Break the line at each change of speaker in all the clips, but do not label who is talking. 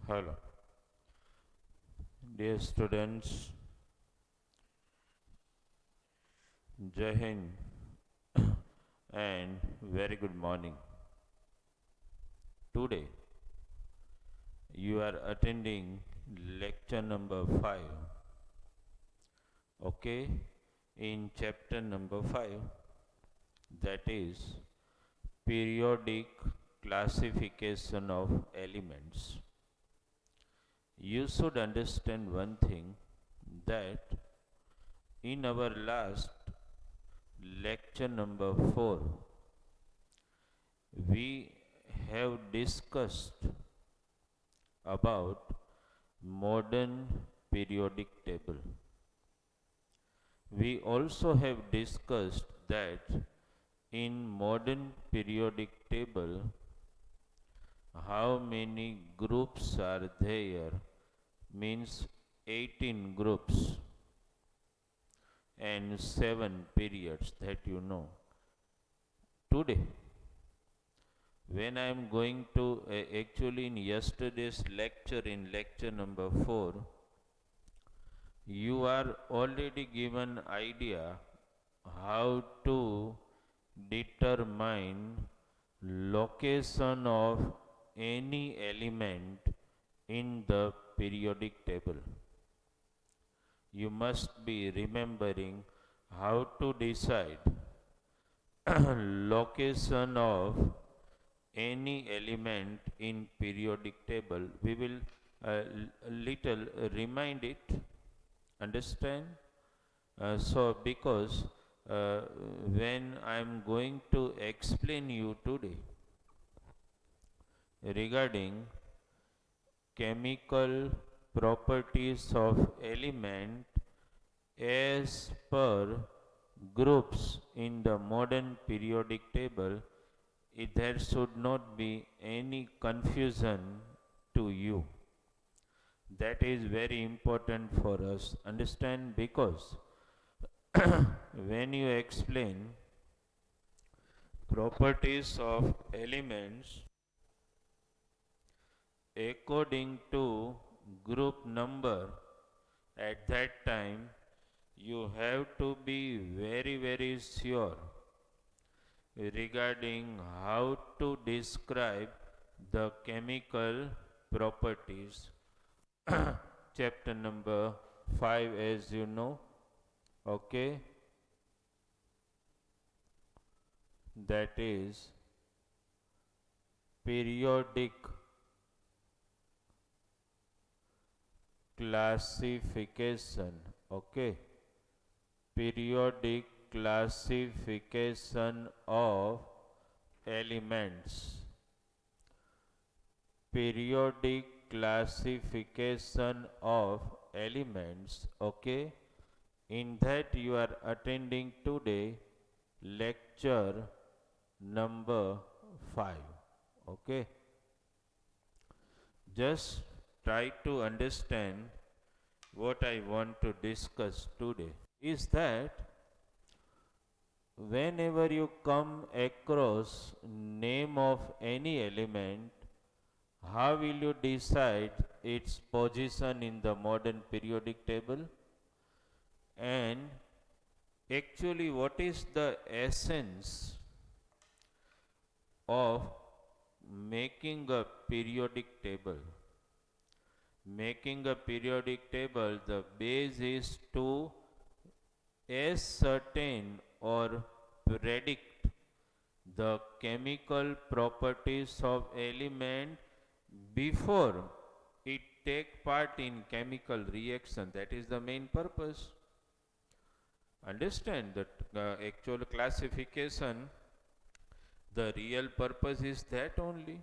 Hello, dear students, Jai Hind and very good morning. Today you are attending lecture number 5, okay, in chapter number 5, that is periodic classification of elements. You should understand one thing, that in our last lecture number 4, we have discussed about modern periodic table. We also have discussed that in modern periodic table, how many groups are there means 18 groups and 7 periods, that you know. Today, when I am going to actually in yesterday's lecture, in lecture number 4, you are already given idea how to determine location of any element in the periodic table. You must be remembering how to decide location of any element in periodic table. We will little remind it, understand. So because when I am going to explain you today regarding chemical properties of element as per groups in the modern periodic table, there should not be any confusion to you. That is very important for us, understand, because when you explain properties of elements according to group number, at that time you have to be very sure regarding how to describe the chemical properties. Chapter number 5, as you know, okay, that is periodic classification, okay, periodic classification of elements. Periodic classification of elements, okay, in that you are attending today lecture number 5, okay. Just try to understand what I want to discuss today is that whenever you come across name of any element, how will you decide its position in the modern periodic table? And actually, what is the essence of making a periodic table? Making a periodic table, the base is to ascertain or predict the chemical properties of element before it take part in chemical reaction. That is the main purpose. Understand that actual classification, the real purpose is that only,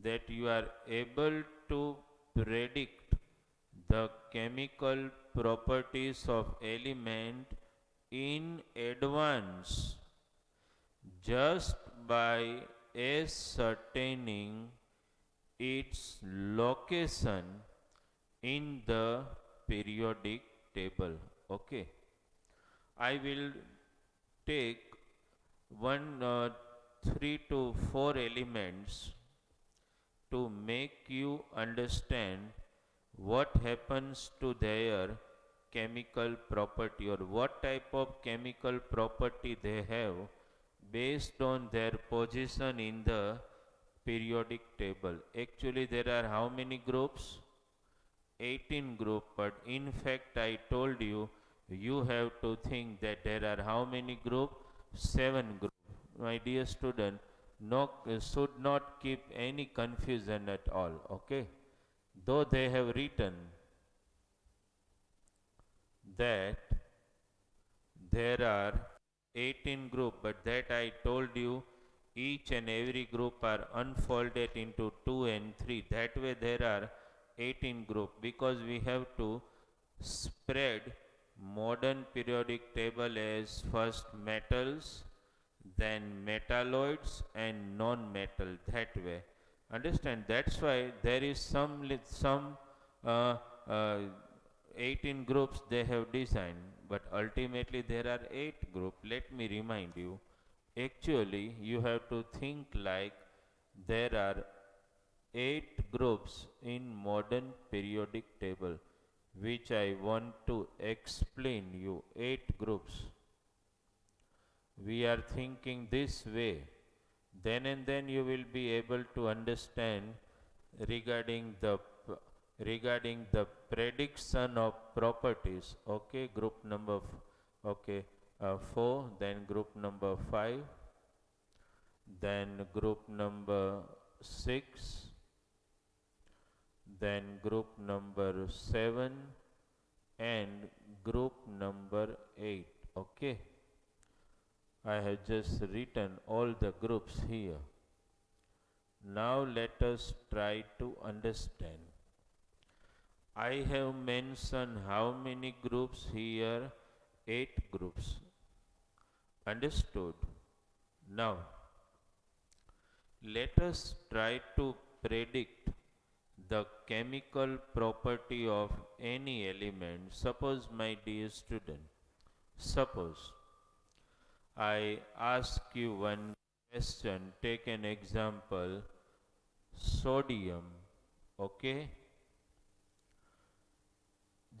that you are able to predict the chemical properties of element in advance just by ascertaining its location in the periodic table, okay. I will take 3 to 4 elements to make you understand what happens to their chemical property or what type of chemical property they have based on their position in the periodic table. Actually, there are how many groups? 18 group, but in fact I told you, you have to think that there are how many group? 7 group. My dear student, no, should not keep any confusion at all, okay? Though they have written that there are 18 group, but that I told you each and every group are unfolded into 2 and 3. That way there are 18 group, because we have to spread modern periodic table as first metals, then metalloids and non-metal, that way. Understand? That's why there is some uh, uh, 18 groups they have designed, but ultimately there are 8 group. Let me remind you, actually you have to think like there are 8 groups in modern periodic table, which I want to explain you. 8 groups. We are thinking this way, then and then you will be able to understand regarding the prediction of properties. Okay, group number okay, 4, then group number 5, then group number 6, then group number 7 and group number 8. Okay, I have just written all the groups here. Now let us try to understand. I have mentioned how many groups here? 8 groups. Understood? Now let us try to predict the chemical property of any element. Suppose, my dear student, suppose I ask you one question. Take an example, sodium. Okay,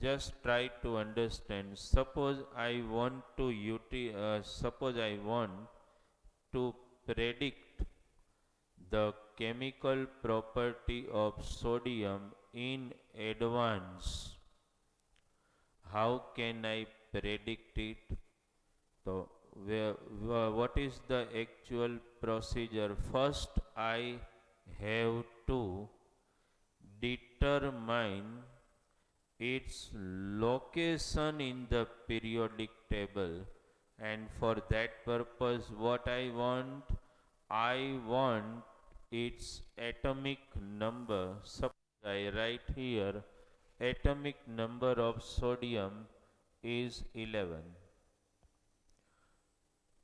just try to understand. Suppose I want to predict the chemical property of sodium in advance. How can I predict it? So what is the actual procedure? First I have to determine its location in the periodic table, and for that purpose what I want its atomic number. Suppose I write here atomic number of sodium is 11.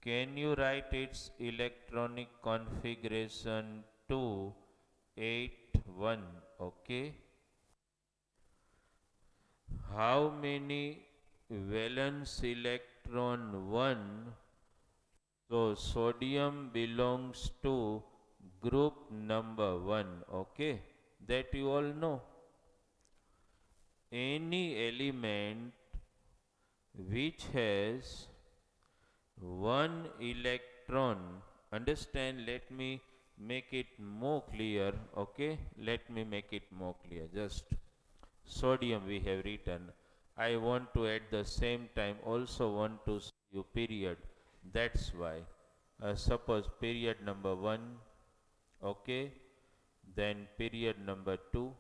Can you write its electronic configuration? 281. Okay. How many valence electron? 1. So sodium belongs to group number 1. Okay, that you all know. Any element which has 1 electron, understand, let me make it more clear. Okay, let me make it more clear. Just sodium we have written. I want to at the same time also want to show you period. That's why suppose period number 1, okay, then period number 2,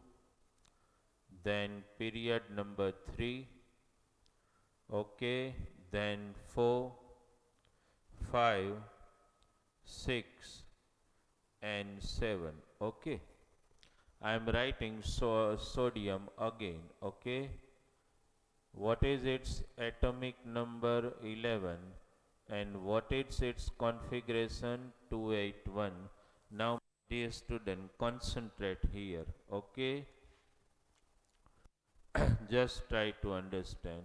then period number 3, okay, then 4, 5, 6 and 7. Okay, I am writing sodium again. Okay, what is its atomic number? 11. And what is its configuration? 281. Now dear student, concentrate here. Okay, just try to understand.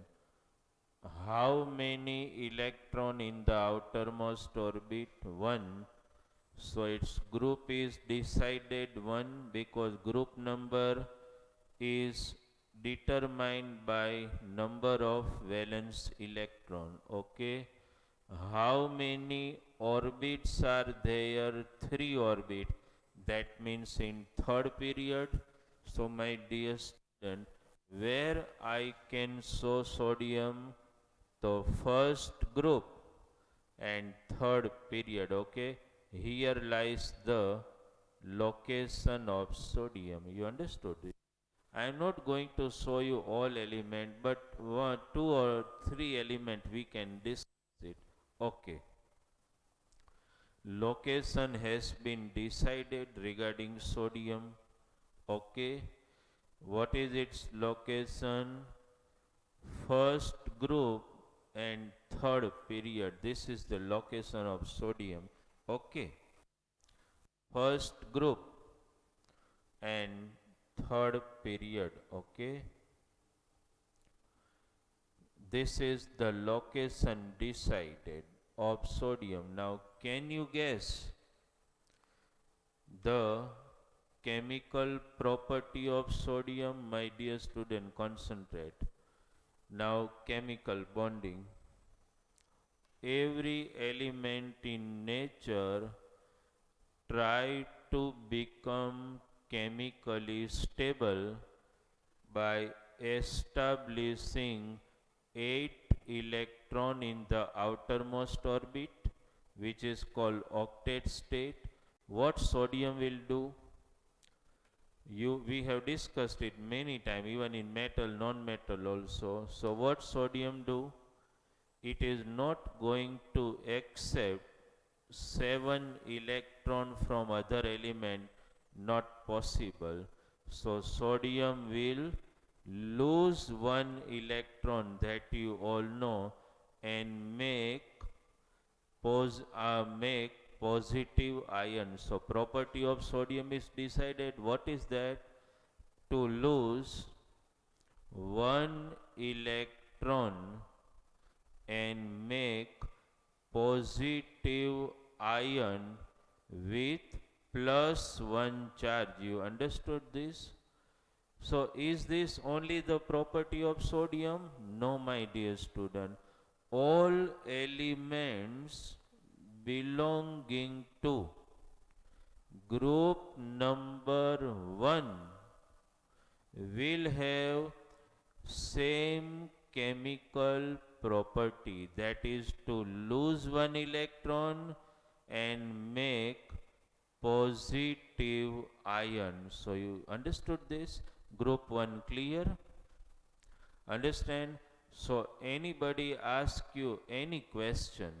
How many electron in the outermost orbit? 1. So its group is decided 1 because group number is determined by number of valence electron. Okay. How many orbits are there? 3 orbits. That means in third period. So my dear student, where I can show sodium, the first group and third period. Okay. Here lies the location of sodium. You understood it? I am not going to show you all element, but one, two or three element we can discuss it. Okay. Location has been decided regarding sodium. Okay. What is its location? First group and third period. This is the location of sodium. Okay. First group and third period. Okay. This is the location decided of sodium. Now, can you guess the chemical property of sodium? My dear student, concentrate. Now, chemical bonding. Every element in nature try to become chemically stable by establishing 8 electron in the outermost orbit, which is called octet state. What sodium will do? We have discussed it many times, even in metal, non-metal also. So what sodium do? It is not going to accept 7 electron from other element, not possible. So sodium will lose 1 electron, that you all know, and make positive ion. So property of sodium is decided. What is that? To lose 1 electron and make positive ion with +1 charge. You understood this? So is this only the property of sodium? No, my dear student. All elements belonging to group number 1 will have same chemical property, that is to lose 1 electron and make positive ion. So you understood this? Group 1 clear? Understand? So anybody ask you any question,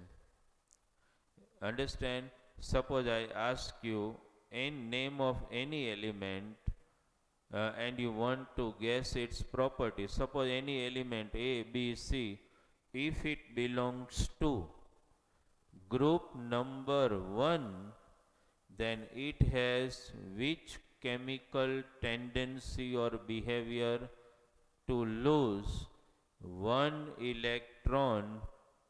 understand? Suppose I ask you in name of any element and you want to guess its property. Suppose any element A, B, C, if it belongs to group number 1, then it has which chemical tendency or behavior? To lose 1 electron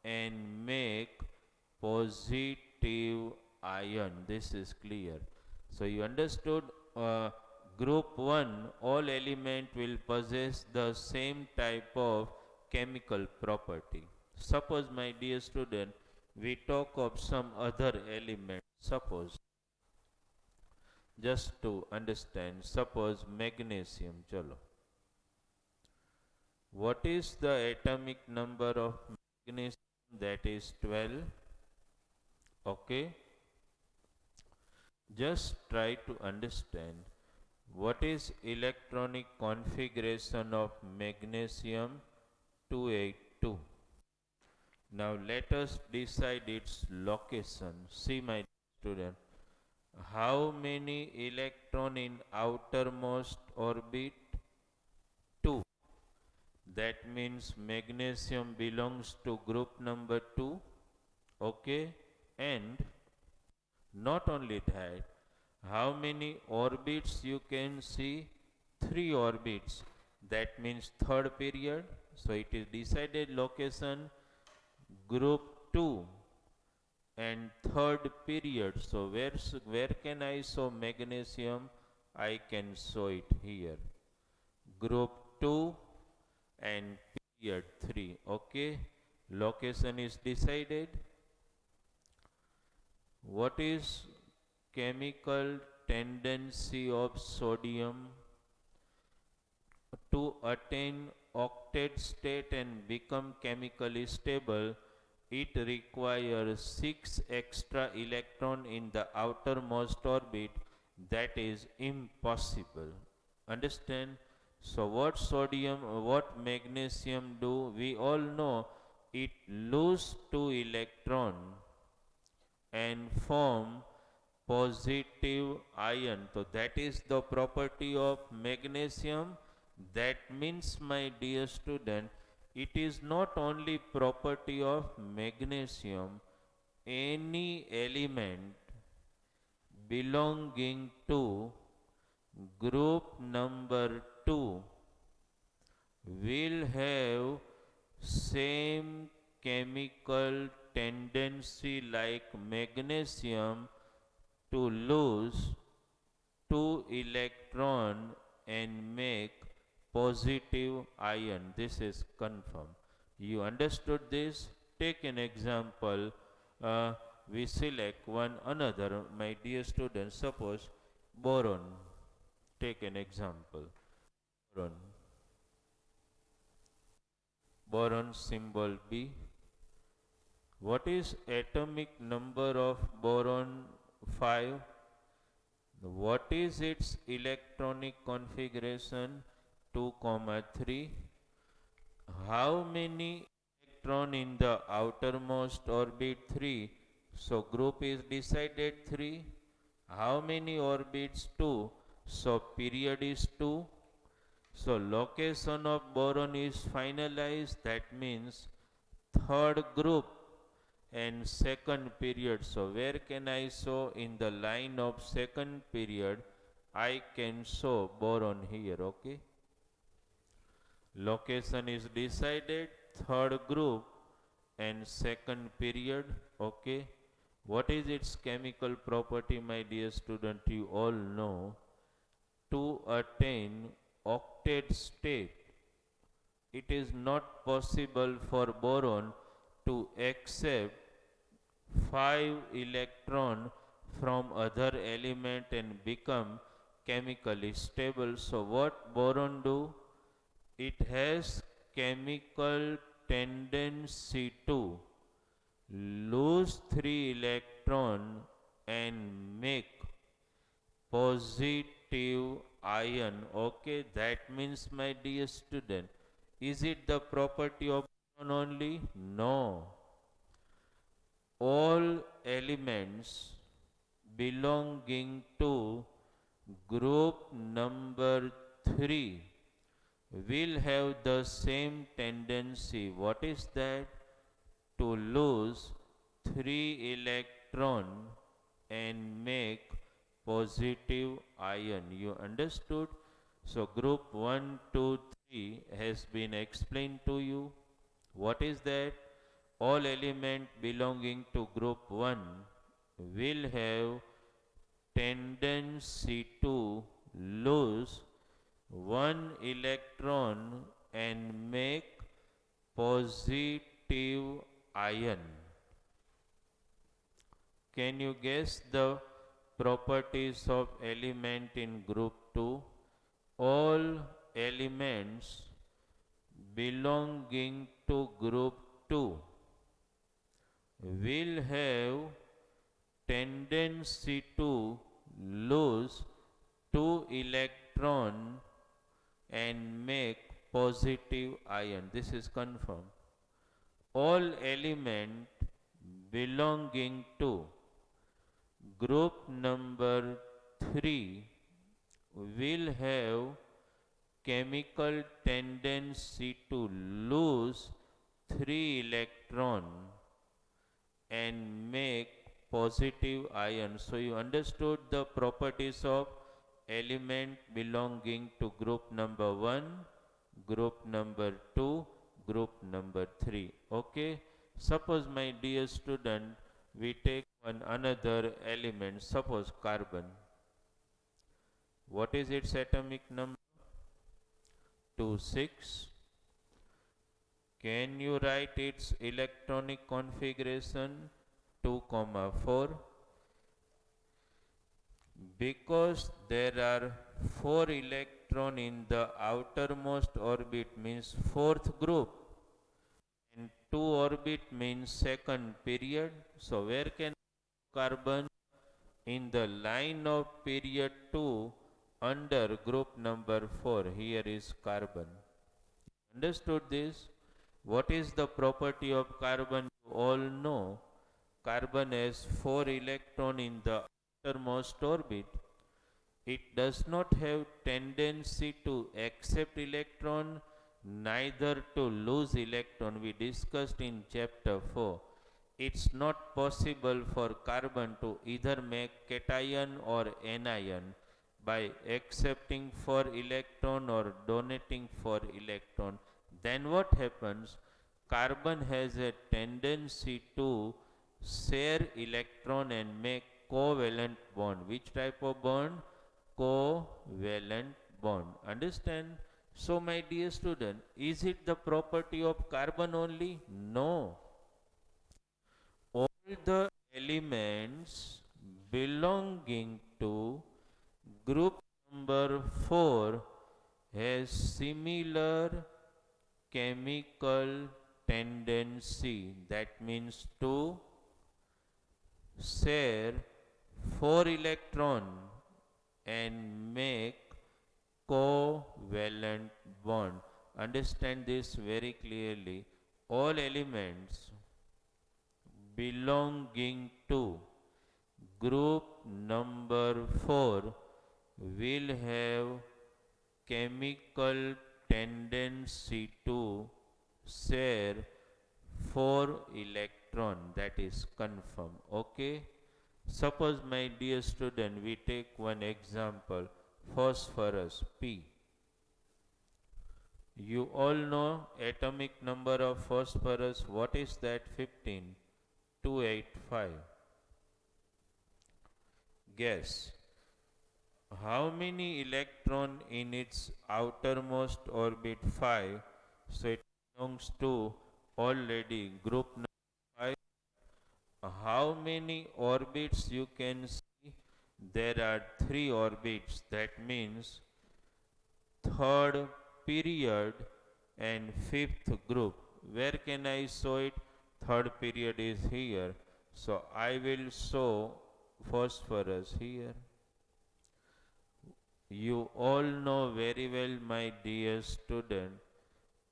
and make positive ion. This is clear. So you understood group 1, all element will possess the same type of chemical property. Suppose, my dear student, we talk of some other element. Suppose, just to understand, suppose magnesium. Chalo. What is the atomic number of magnesium? That is 12. Okay. Just try to understand what is electronic configuration of magnesium 282. Now let us decide its location. See, my student, how many electron in outermost orbit? 2. That means magnesium belongs to group number 2. Okay. And not only that, how many orbits you can see? 3 orbits. That means third period. So it is decided location group 2 and third period. So where can I show magnesium? I can show it here. Group 2 and period 3. Okay. Location is decided. What is chemical tendency of sodium to attain octet state and become chemically stable? It requires 6 extra electron in the outermost orbit. That is impossible. Understand? So what sodium, what magnesium do? We all know it lose 2 electron and form positive ion. So that is the property of magnesium. That means, my dear student, it is not only property of magnesium, any element belonging to group number 2 will have same chemical tendency like magnesium to lose 2 electron and make positive ion. This is confirmed. You understood this? Take an example. We select one another, my dear students. Suppose boron. Take an example. Boron. Boron symbol B. What is atomic number of boron 5? What is its electronic configuration? 2, 3. How many electron in the outermost orbit? 3. So group is decided 3. How many orbits? 2. So period is 2. So location of boron is finalized. That means third group and second period. So where can I show? In the line of second period I can show boron here. Okay. Location is decided. Third group and second period. Okay. What is its chemical property, my dear student? You all know. To attain octet state, it is not possible for boron to accept 5 electron from other element and become chemically stable. So what boron do? It has chemical tendency to lose 3 electron and make positive ion. Okay, that means, my dear student, is it the property of boron only? No. All elements belonging to group number 3 will have the same tendency. What is that? To lose 3 electron and make positive ion. You understood? So group 1, 2, 3 has been explained to you. What is that? All element belonging to group 1 will have tendency to lose 1 electron and make positive ion. Can you guess the properties of element in group 2? All elements belonging to group 2 will have tendency to lose 2 electron and make positive ion. This is confirmed. All element belonging to group number 3 will have chemical tendency to lose 3 electron and make positive ion. So you understood the properties of element belonging to group number 1, group number 2, group number 3. Okay. Suppose, my dear student, we take one another element, suppose carbon. What is its atomic number? 2, 6. Can you write its electronic configuration? 2, 4. Because there are 4 electron in the outermost orbit means fourth group, and 2 orbit means second period. So where can carbon? In the line of period 2 under group number 4. Here is carbon. Understood this? What is the property of carbon? You all know. Carbon has 4 electron in the outermost orbit. It does not have tendency to accept electron, neither to lose electron. We discussed in chapter 4. It's not possible for carbon to either make cation or anion by accepting for electron or donating for electron. Then what happens? Carbon has a tendency to share electron and make covalent bond. Which type of bond? Covalent bond. Understand? So my dear student, is it the property of carbon only? No. All the elements belonging to group number 4 has similar chemical tendency. That means to share 4 electron and make covalent bond. Understand this very clearly. All elements belonging to group number 4 will have chemical tendency to share 4 electron. That is confirmed. Okay. Suppose my dear student, we take one example, phosphorus P. You all know atomic number of phosphorus. What is that? 15. 285. Guess. How many electron in its outermost orbit? 5. So it belongs to already group number 5. How many orbits you can see? There are 3 orbits. That means third period and fifth group. Where can I show it? Third period is here. So I will show phosphorus here. You all know very well, my dear student,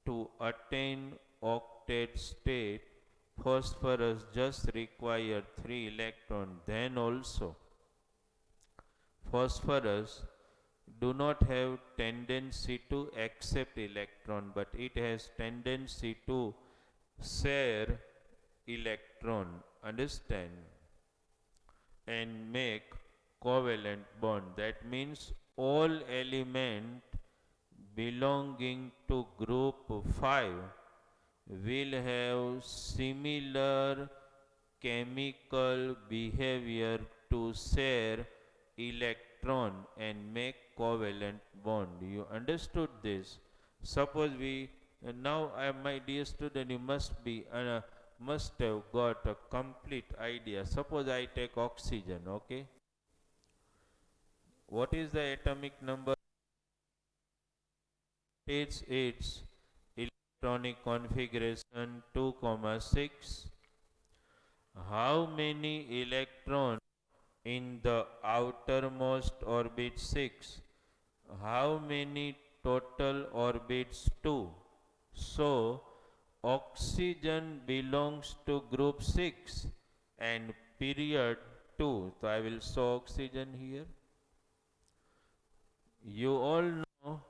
to attain octet state, phosphorus just require 3 electrons. Then also phosphorus do not have tendency to accept electron, but it has tendency to share electron. Understand? And make covalent bond. That means all element belonging to group 5 will have similar chemical behavior to share electron and make covalent bond. You understood this? Suppose we now, my dear student, you must have got a complete idea. Suppose I take oxygen. Okay, what is the atomic number? It's its electronic configuration 2, 6. How many electrons in the outermost orbit? 6. How many total orbits? 2. So oxygen belongs to group 6 and period 2. So I will show oxygen here. You all know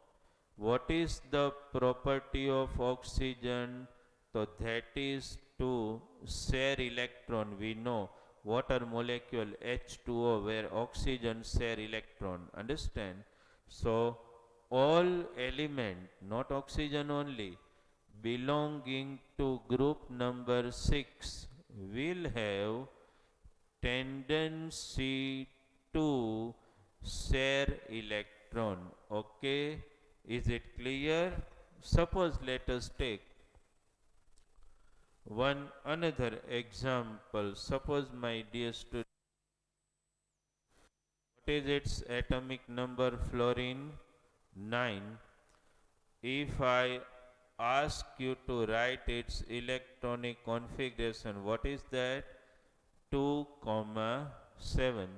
what is the property of oxygen? So that is to share electron. We know water molecule H2O where oxygen share electron. Understand? So all element, not oxygen only, belonging to group number 6 will have tendency to share electron. Okay, is it clear? Suppose let us take one another example. Suppose, my dear student, what is its atomic number? Fluorine 9. If I ask you to write its electronic configuration, what is that? 2, 7.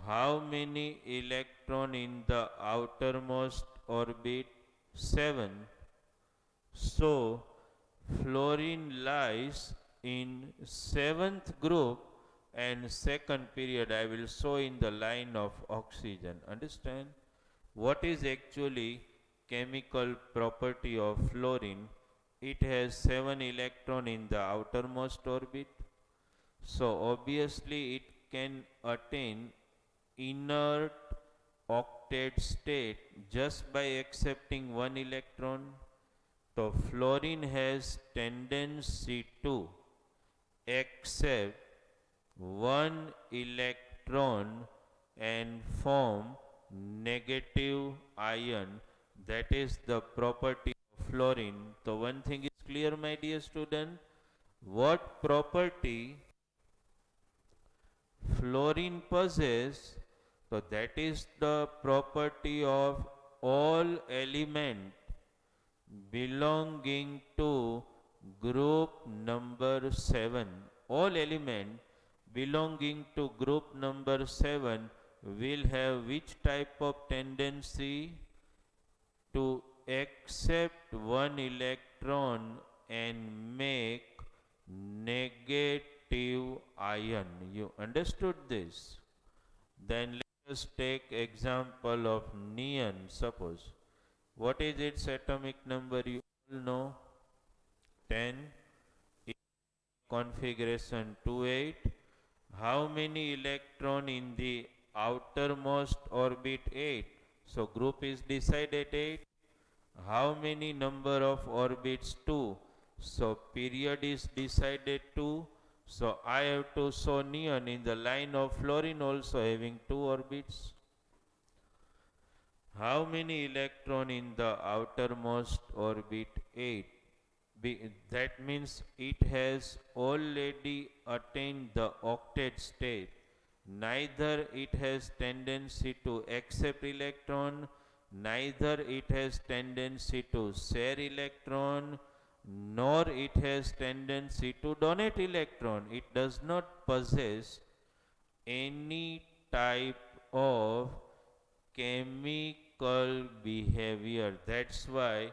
How many electron in the outermost orbit? 7. So, fluorine lies in 7th group, and second period I will show in the line of oxygen. Understand? What is actually chemical property of fluorine? It has 7 electron in the outermost orbit. So obviously it can attain inert octet state just by accepting 1 electron. So fluorine has tendency to accept 1 electron and form negative ion. That is the property of fluorine. So one thing is clear, my dear student. What property fluorine possesses? So that is the property of all element belonging to group number 7. All element belonging to group number 7 will have which type of tendency? To accept 1 electron and make negative ion. You understood this? Then let us take example of neon. Suppose, what is its atomic number? You all know. 10. Configuration 28. How many electron in the outermost orbit? 8. So group is decided 8. How many number of orbits? 2. So period is decided 2. So I have to show neon in the line of fluorine also having 2 orbits. How many electron in the outermost orbit? 8. That means it has already attained the octet state. Neither it has tendency to accept electron, neither it has tendency to share electron, nor it has tendency to donate electron. It does not possess any type of chemical behavior. That's why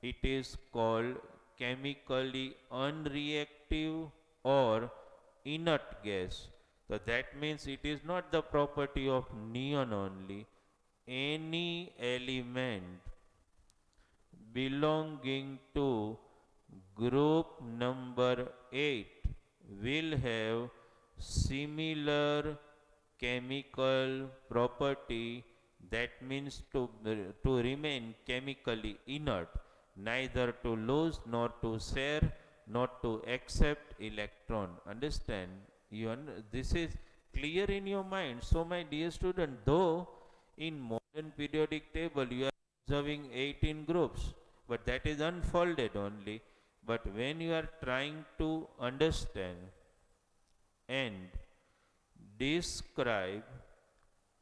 it is called chemically unreactive or inert gas. So that means it is not the property of neon only. Any element belonging to group number 8 will have similar chemical property. That means to remain chemically inert, neither to lose nor to share, not to accept electron. Understand? This is clear in your mind. So my dear student, though in modern periodic table you are observing 18 groups, but that is unfolded only. But when you are trying to understand and describe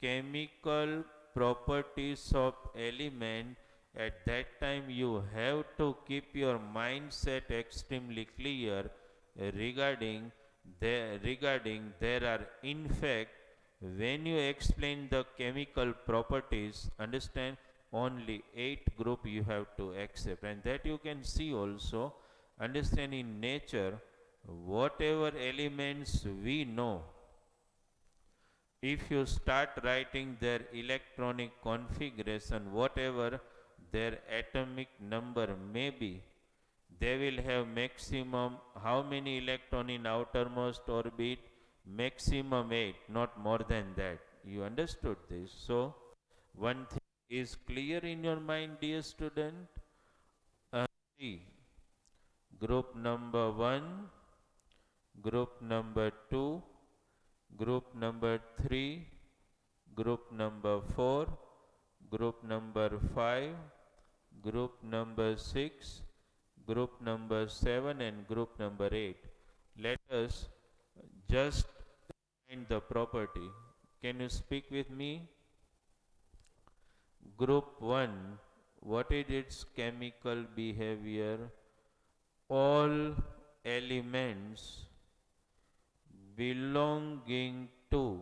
chemical properties of element, at that time you have to keep your mindset extremely clear regarding there are in fact, when you explain the chemical properties, understand, only 8 group you have to accept, and that you can see also. Understand, in nature whatever elements we know, if you start writing their electronic configuration, whatever their atomic number may be, they will have maximum how many electron in outermost orbit? Maximum 8, not more than that. You understood this? So one thing is clear in your mind, dear student. See, group number 1 group number 2, group number 3, group number 4, group number 5, group number 6, group number 7 and group number 8. Let us just find the property. Can you speak with me? Group 1, what is its chemical behavior? All elements belonging to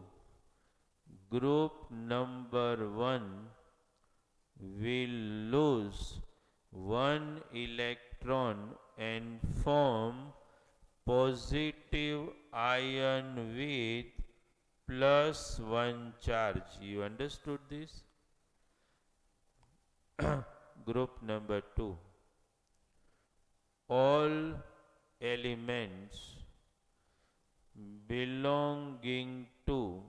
group number 1 will lose one electron and form positive ion with plus one charge. You understood this? Group number 2. All elements belonging to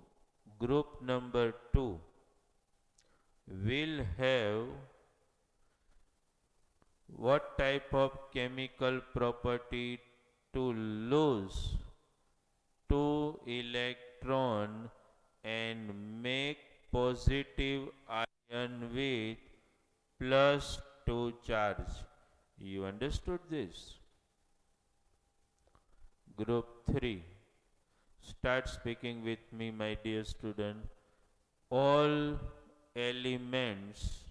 group number 2 will have what type of chemical property? To lose 2 electron and make positive ion with plus 2 charge. You understood this? Group 3. Start speaking with me, my dear student. All elements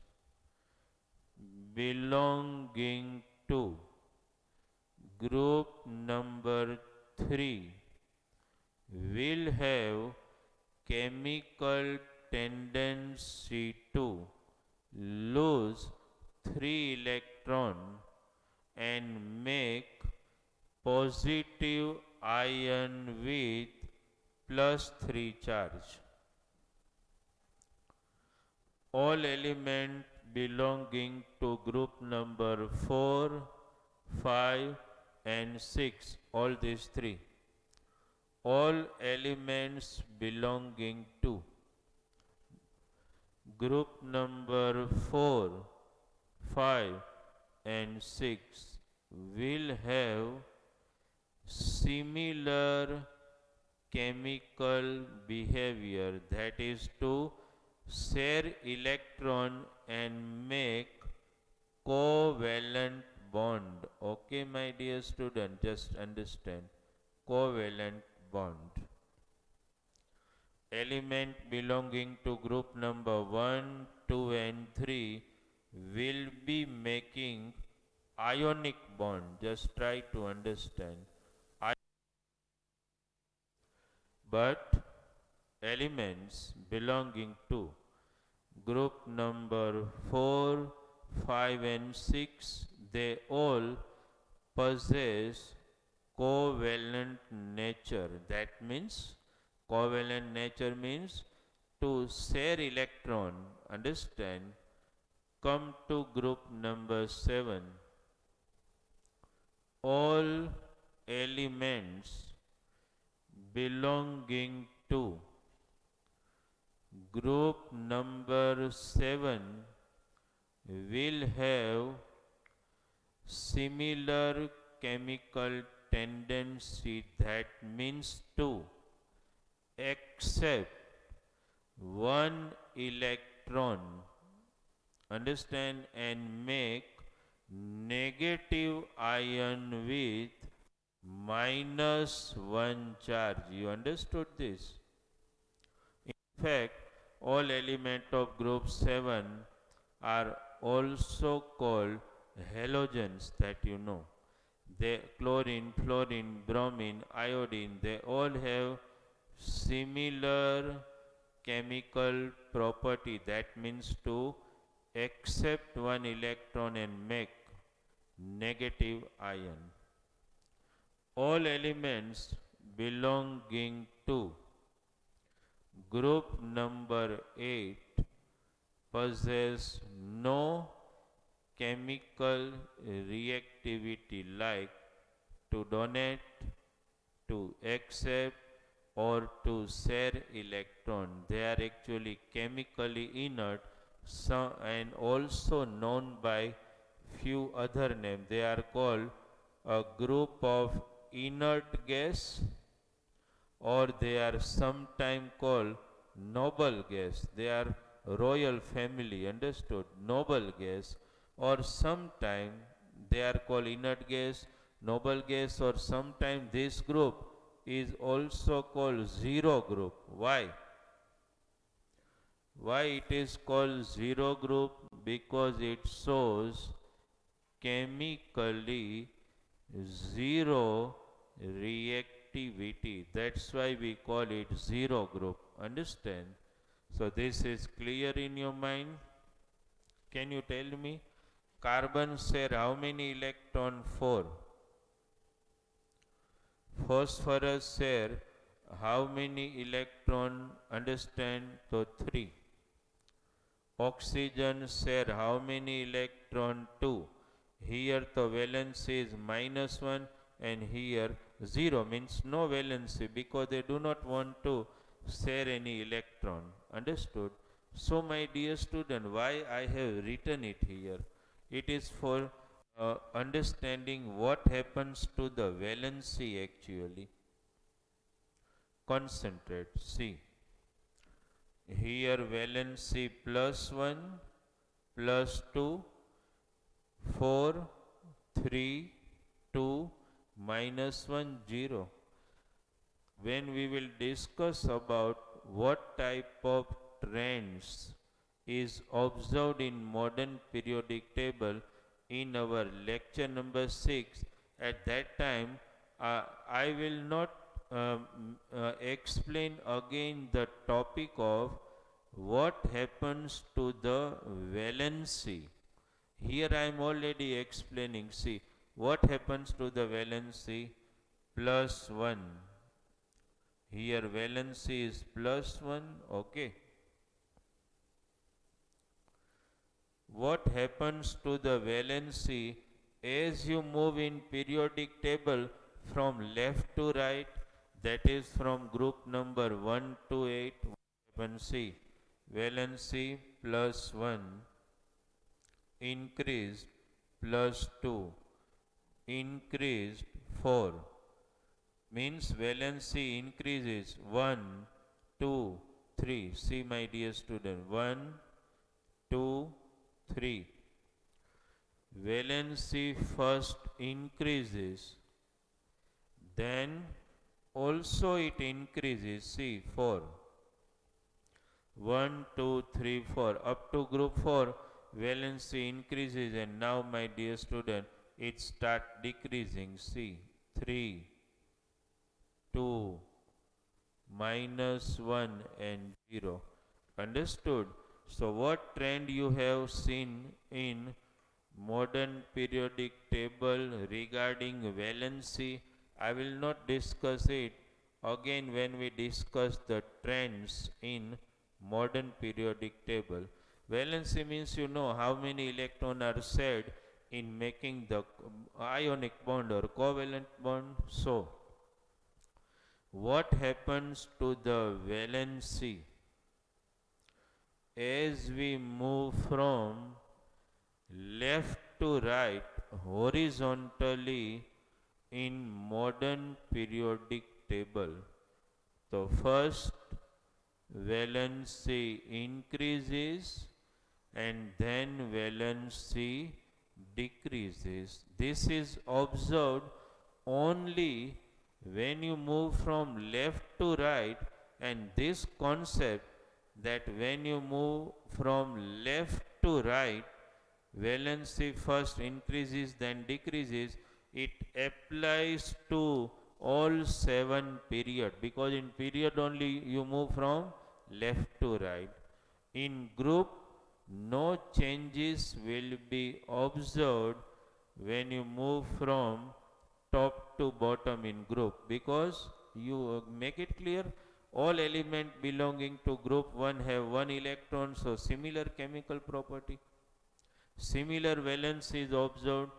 belonging to group number 3 will have chemical tendency to lose 3 electron and make positive ion with plus 3 charge. All elements belonging to group number 4, 5 and 6, all these 3. All elements belonging to group number 4, 5 and 6 will have similar chemical behavior, that is to share electron and make covalent bond. Okay, my dear student, just understand. Covalent bond. Element belonging to group number 1, 2 and 3 will be making ionic bond. Just try to understand. But elements belonging to group number 4, 5 and 6, they all possess covalent nature. That means covalent nature means to share electron. Understand? Come to group number 7. All elements belonging to group number 7 will have similar chemical tendency, that means to accept one electron, understand, and make negative ion with minus one charge. You understood this? In fact, all elements of group 7 are also called halogens, that you know. They chlorine, fluorine, bromine, iodine, they all have similar chemical property, that means to accept one electron and make negative ion. All elements belonging to group number 8 possess no chemical reactivity, like to donate, to accept or to share electron. They are actually chemically inert, and also known by few other names. They are called a group of inert gas, or they are sometimes called noble gas. They are royal family, understood? Noble gas, or sometimes they are called inert gas, noble gas, or sometimes this group is also called zero group. Why? Why it is called zero group? Because it shows chemically zero reactivity. That's why we call it zero group. Understand? So this is clear in your mind. Can you tell me? Carbon share how many electron? 4. Phosphorus share how many electron? Understand? So 3. Oxygen share how many electron? 2. Here the valence is -1 and here 0, means no valency because they do not want to share any electron. Understood? So my dear student, why I have written it here? It is for understanding what happens to the valency actually. Concentrate. See. Here valency +1, +2, 4, 3, 2, -1, 0. When we will discuss about what type of trends is observed in modern periodic table in our lecture number 6, at that time I will not explain again the topic of what happens to the valency. Here I am already explaining. See, what happens to the valency? +1. Here valency is +1. Okay. What happens to the valency as you move in periodic table from left to right? That is from group number 1 to 8. What happens? See, valency +1 increased, +2 increased, 4, means valency increases 1, 2, 3. See my dear student, 1, 2, 3. Valency first increases, then also it increases. See, 4. 1, 2, 3, 4. Up to group 4, valency increases, and now my dear student, it start decreasing. See, 3, 2, -1 and 0. Understood? So what trend you have seen in modern periodic table regarding valency? I will not discuss it again when we discuss the trends in modern periodic table. Valency means you know how many electrons are shared in making the ionic bond or covalent bond. So what happens to the valency as we move from left to right horizontally in modern periodic table? So first valency increases and then valency decreases. This is observed only when you move from left to right, and this concept that when you move from left to right, valency first increases then decreases, it applies to all 7 period, because in period only you move from left to right. In group, no changes will be observed when you move from top to bottom in group, because you make it clear all element belonging to group 1 have 1 electron, so similar chemical property. Similar valency is observed,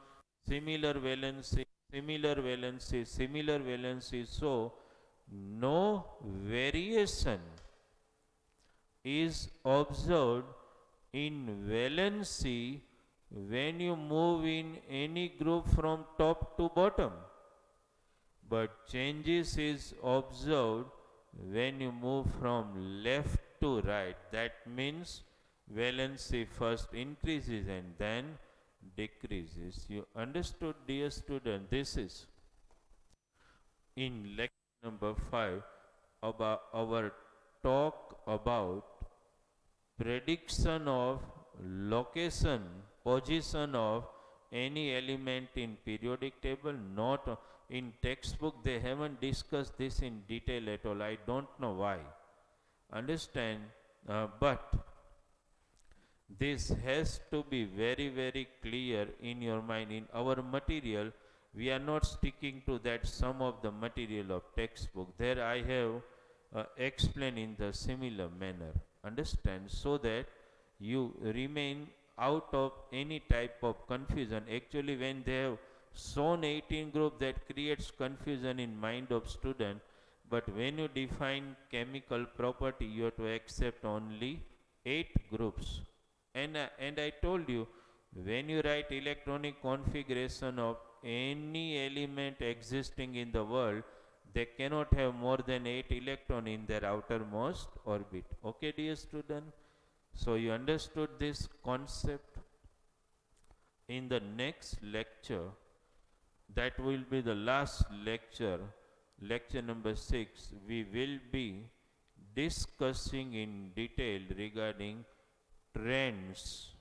similar valency, similar valency, similar valency. So no variation is observed in valency when you move in any group from top to bottom. but changes is observed when you move from left to right. That means valency first increases and then decreases. You understood, dear student? This is in lecture number 5 about our talk about prediction of location, position of any element in periodic table. Not in textbook, they haven't discussed this in detail at all. I don't know why. Understand? But this has to be very very clear in your mind. In our material, we are not sticking to that some of the material of textbook. There I have explained in the similar manner. Understand? So that you remain out of any type of confusion. Actually, when they have shown 18 group, that creates confusion in mind of student. But when you define chemical property, you have to accept only 8 groups. And I told you, when you write electronic configuration of any element existing in the world, they cannot have more than 8 electron in their outermost orbit. Okay, dear student? So you understood this concept. In the next lecture, that will be the last lecture, lecture number 6, we will be discussing in detail regarding trends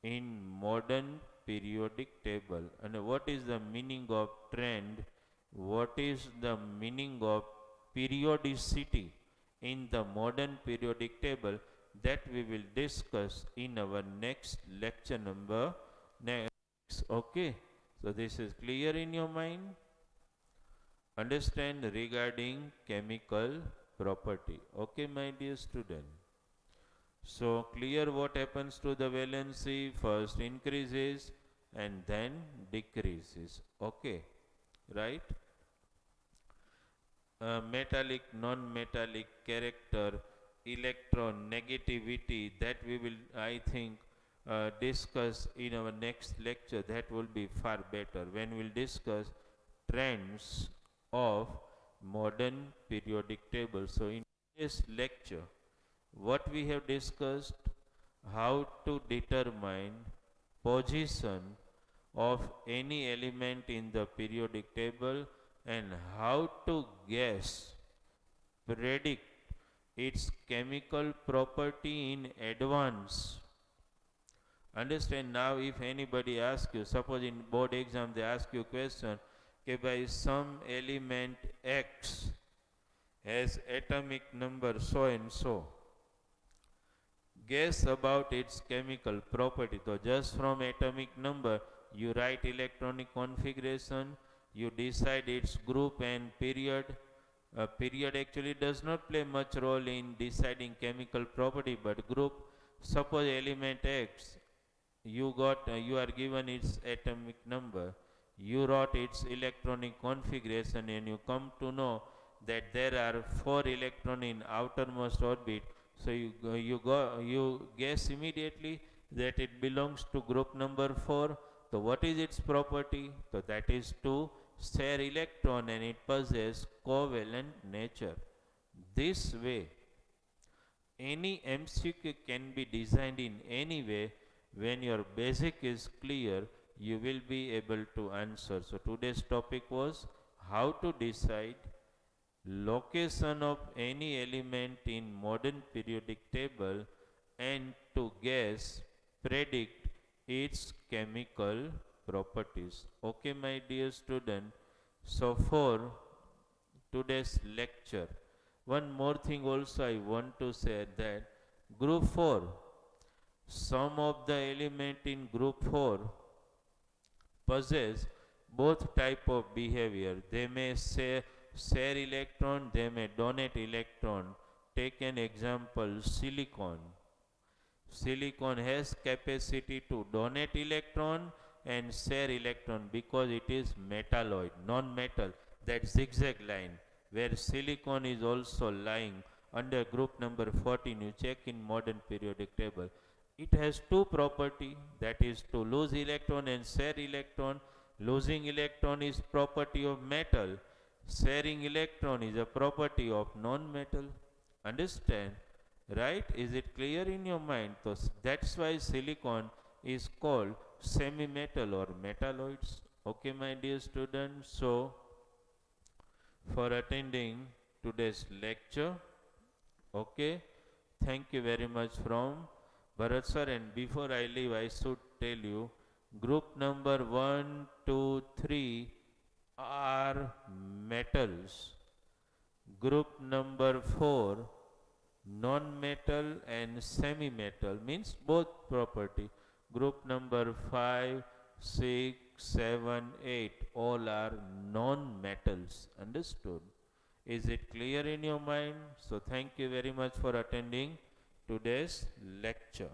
in modern periodic table. And what is the meaning of trend? What is the meaning of periodicity in the modern periodic table? That we will discuss in our next lecture number next. Okay, so this is clear in your mind. Understand regarding chemical property. Okay, my dear student? So clear what happens to the valency? First increases and then decreases. Okay, right? Metallic, non-metallic character, electron negativity, that we will, I think, discuss in our next lecture. That will be far better when we'll discuss trends of modern periodic table. So in this lecture, what we have discussed, how to determine position of any element in the periodic table and how to guess, predict its chemical property in advance. Understand? Now if anybody asks you, suppose in board exam they ask you a question, okay, by some element X has atomic number so and so, guess about its chemical property. So just from atomic number, you write electronic configuration, you decide its group and period. Period actually does not play much role in deciding chemical property, but group, suppose element X, you are given its atomic number, you wrote its electronic configuration, and you come to know that there are 4 electrons in outermost orbit. So you guess immediately that it belongs to group number 4. So what is its property? So that is to share electron, and it possesses covalent nature. This way, any MCQ can be designed in any way. When your basic is clear, you will be able to answer. So today's topic was how to decide location of any element in modern periodic table and to guess, predict its chemical properties. Okay, my dear student? So for today's lecture, one more thing also I want to say, that group 4, some of the element in group 4 possess both type of behavior. They may share electron, they may donate electron. Take an example, silicon. Silicon has capacity to donate electron and share electron because it is metalloid, non-metal, that zigzag line where silicon is also lying under group number 14. You check in modern periodic table. It has two property, that is to lose electron and share electron. Losing electron is property of metal. Sharing electron is a property of non-metal. Understand? Right? Is it clear in your mind? So that's why silicon is called semi-metal or metalloids. Okay, my dear students. So for attending today's lecture, okay, thank you very much from Bharat sir. And before I leave, I should tell you group number 1, 2, 3 are metals. Group number 4 non-metal and semi-metal means both property. Group number 5, 6, 7, 8 all are non-metals. Understood? Is it clear in your mind? So thank you very much for attending today's lecture.